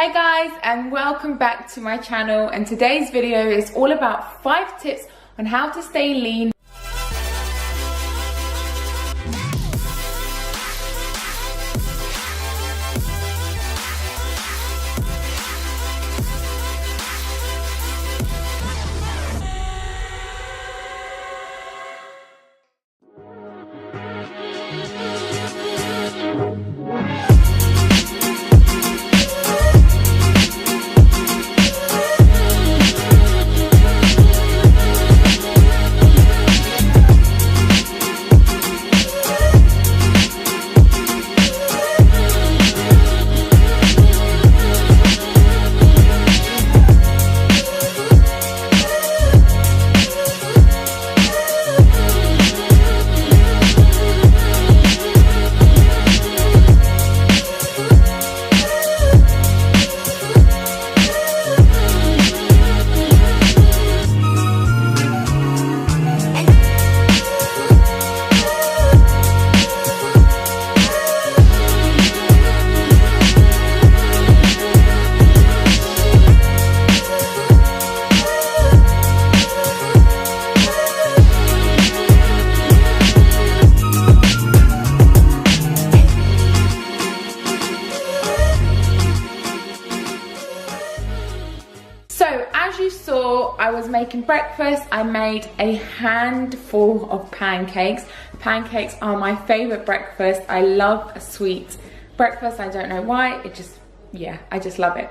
Hey guys, and welcome back to my channel, and today's video is all about 5 tips on how to stay lean. So as you saw, I was making breakfast. I made a handful of pancakes. Pancakes are my favorite breakfast. I love a sweet breakfast. I don't know why, I just love it.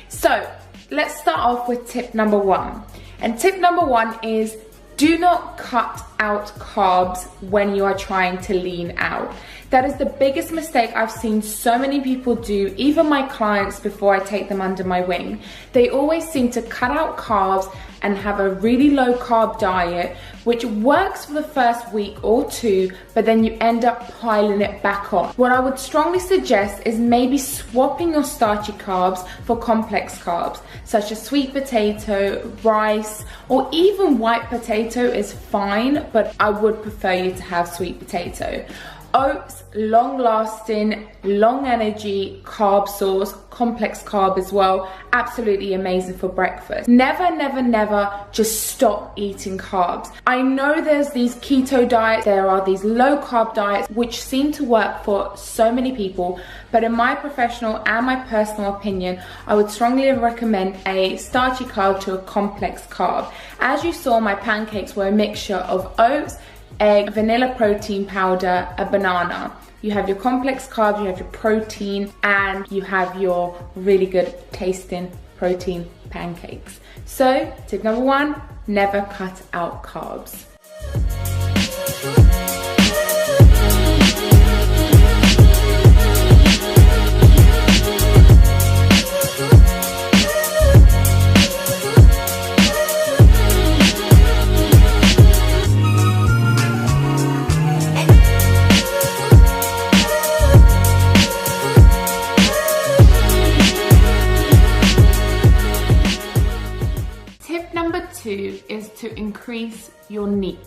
So let's start off with tip number 1. And tip number 1 is do not cut out carbs when you are trying to lean out. That is the biggest mistake I've seen so many people do, even my clients before I take them under my wing. They always seem to cut out carbs and have a really low carb diet, which works for the first week or 2, but then you end up piling it back on. What I would strongly suggest is maybe swapping your starchy carbs for complex carbs, such as sweet potato, rice, or even white potato is fine, but I would prefer you to have sweet potato. Oats, long lasting, long energy carb source, complex carb as well, absolutely amazing for breakfast. Never, never, never just stop eating carbs. I know there's these keto diets, there are these low carb diets which seem to work for so many people, but in my professional and my personal opinion, I would strongly recommend a starchy carb to a complex carb. As you saw, my pancakes were a mixture of oats, egg, vanilla protein powder, a banana. You have your complex carbs, you have your protein, and you have your really good tasting protein pancakes. So tip number 1, never cut out carbs. Is to increase your NEAT,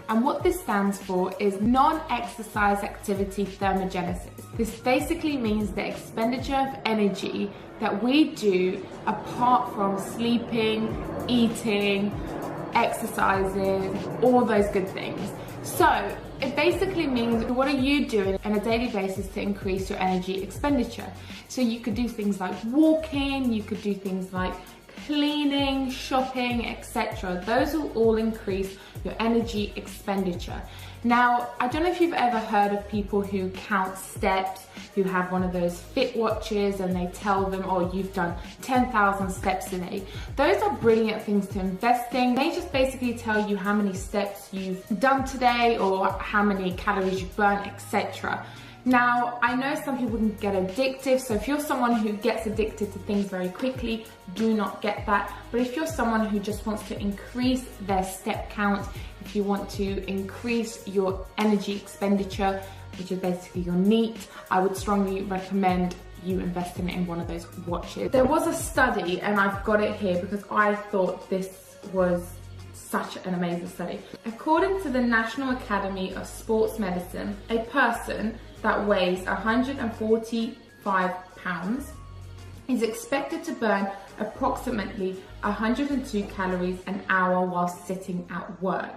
and what this stands for is non-exercise activity thermogenesis. This basically means the expenditure of energy that we do apart from sleeping, eating, exercising, all those good things. So it basically means what are you doing on a daily basis to increase your energy expenditure. So you could do things like walking, you could do things like cleaning, shopping, etc. Those will all increase your energy expenditure. Now, I don't know if you've ever heard of people who count steps, who have one of those fit watches and they tell them, oh, you've done 10,000 steps a day. Those are brilliant things to invest in. They just basically tell you how many steps you've done today or how many calories you've burned, etc. Now, I know some people can get addictive, so if you're someone who gets addicted to things very quickly, do not get that. But if you're someone who just wants to increase their step count, if you want to increase your energy expenditure, which is basically your NEAT, I would strongly recommend you invest in one of those watches. There was a study, and I've got it here because I thought this was such an amazing study. According to the National Academy of Sports Medicine, a person that weighs 145 pounds is expected to burn approximately 102 calories an hour while sitting at work.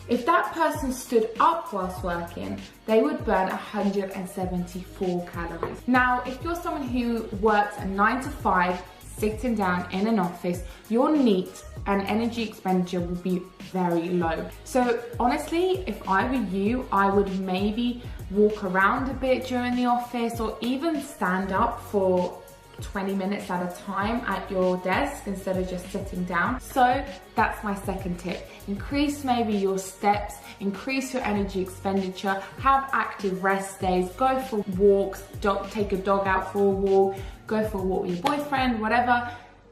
If that person stood up whilst working, they would burn 174 calories. Now, if you're someone who works a 9 to 5, sitting down in an office, your NEAT and energy expenditure will be very low. So honestly, if I were you, I would maybe walk around a bit during the office or even stand up for 20 minutes at a time at your desk instead of just sitting down. So that's my second tip. Increase maybe your steps, increase your energy expenditure, have active rest days, go for walks, take a dog out for a walk, go for a walk with your boyfriend, whatever,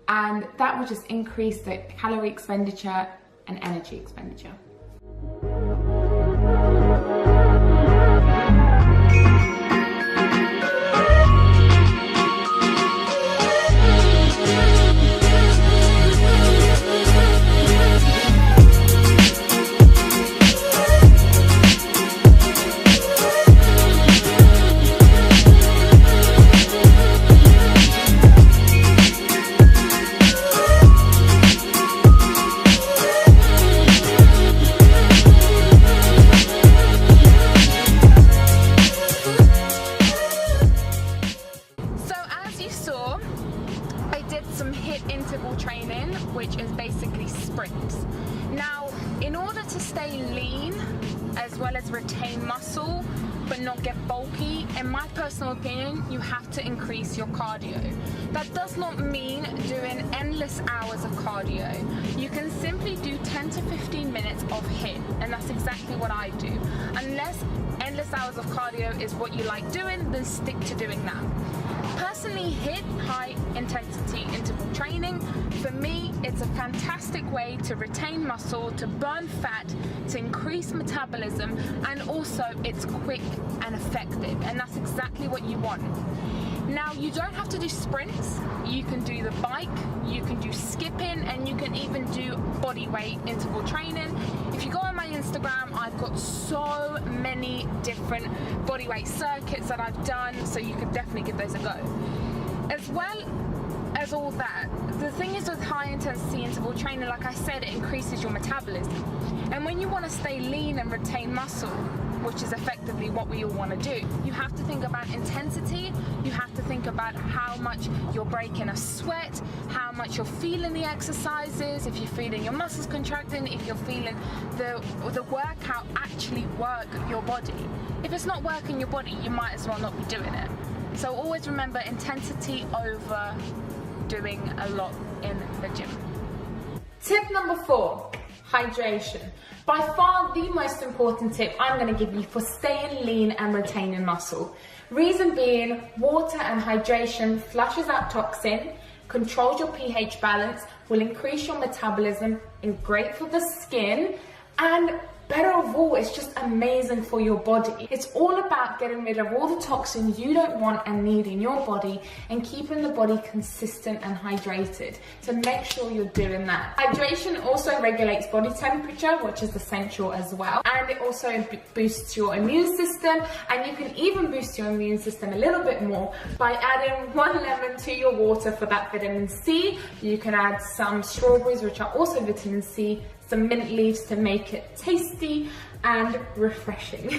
and that will just increase the calorie expenditure and energy expenditure. interval training, which is basically sprints. Now, in order to stay lean as well as retain muscle but not get bulky, in my personal opinion, you have to increase your cardio. That does not mean doing endless hours of cardio. You can simply do 10 to 15 minutes of HIIT, and that's exactly what I do. Unless endless hours of cardio is what you like doing, then stick to doing that. Personally, HIIT, high intensity interval training, for me, it's a fantastic way to retain muscle, to burn fat, to increase metabolism, and also it's quick and effective, and that's exactly what you want. Now, you don't have to do sprints. You can do the bike, you can do skipping, and you can even do body weight interval training. If you go on my Instagram, I've got so many different body weight circuits that I've done, so you can definitely give those a go. As well as all that, the thing is with high intensity interval training, like I said, it increases your metabolism. And when you want to stay lean and retain muscle, which is effectively what we all want to do, you have to think about intensity, you have to think about how much you're breaking a sweat, how much you're feeling the exercises, if you're feeling your muscles contracting, if you're feeling the workout actually work your body. If it's not working your body, you might as well not be doing it. So always remember intensity over doing a lot in the gym. Tip number 4, hydration. By far the most important tip I'm going to give you for staying lean and retaining muscle. Reason being, water and hydration flushes out toxin, controls your pH balance, will increase your metabolism, is great for the skin, and better of all, it's just amazing for your body. It's all about getting rid of all the toxins you don't want and need in your body and keeping the body consistent and hydrated. So make sure you're doing that. Hydration also regulates body temperature, which is essential as well. And it also boosts your immune system, and you can even boost your immune system a little bit more by adding 1 lemon to your water for that vitamin C. You can add some strawberries, which are also vitamin C, some mint leaves to make it tasty and refreshing.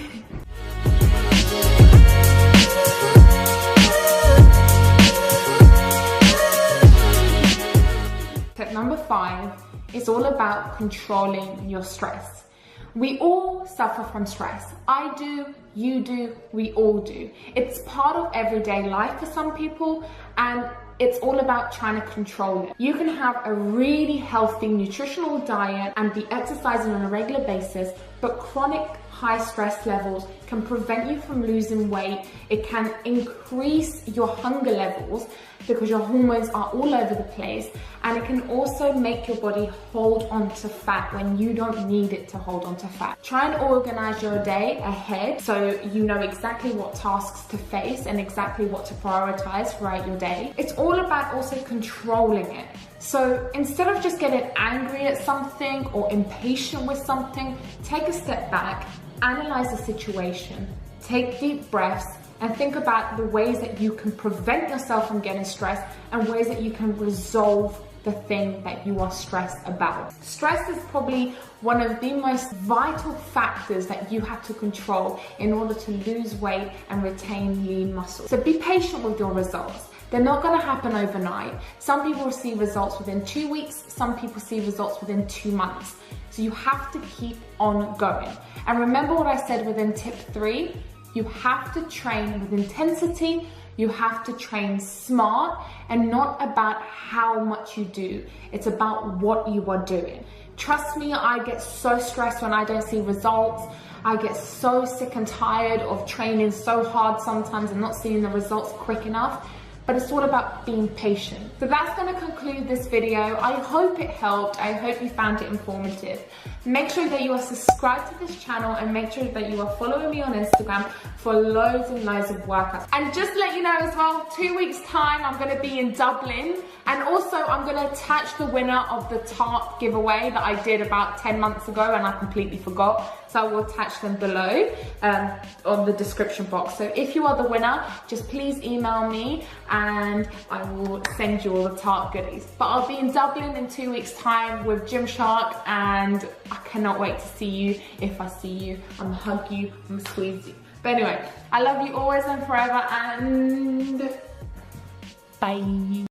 Tip number 5 is all about controlling your stress. We all suffer from stress. I do, you do, we all do. It's part of everyday life for some people, and it's all about trying to control it. You can have a really healthy nutritional diet and be exercising on a regular basis, but chronic high stress levels can prevent you from losing weight. It can increase your hunger levels because your hormones are all over the place, and it can also make your body hold on to fat when you don't need it to hold on to fat. Try and organize your day ahead so you know exactly what tasks to face and exactly what to prioritize throughout your day. It's all about also controlling it. So instead of just getting angry at something or impatient with something, take a step back, analyze the situation, take deep breaths, and think about the ways that you can prevent yourself from getting stressed and ways that you can resolve the thing that you are stressed about. Stress is probably one of the most vital factors that you have to control in order to lose weight and retain lean muscle. So be patient with your results. They're not going to happen overnight. Some people see results within 2 weeks, some people see results within 2 months. So you have to keep on going. And remember what I said within tip 3, you have to train with intensity, you have to train smart, and not about how much you do. It's about what you are doing. Trust me, I get so stressed when I don't see results. I get so sick and tired of training so hard sometimes and not seeing the results quick enough. But it's all about being patient. So that's gonna conclude this video. I hope it helped. I hope you found it informative. Make sure that you are subscribed to this channel and make sure that you are following me on Instagram for loads and loads of workouts. And just to let you know as well, 2 weeks time, I'm gonna be in Dublin. And also I'm gonna attach the winner of the tart giveaway that I did about 10 months ago and I completely forgot. So I will attach them below on the description box. So if you are the winner, just please email me and I will send you all the tart goodies. But I'll be in Dublin in 2 weeks time with Gymshark and I cannot wait to see you. If I see you, I'm gonna hug you, I'm gonna squeeze you. But anyway, I love you always and forever and bye.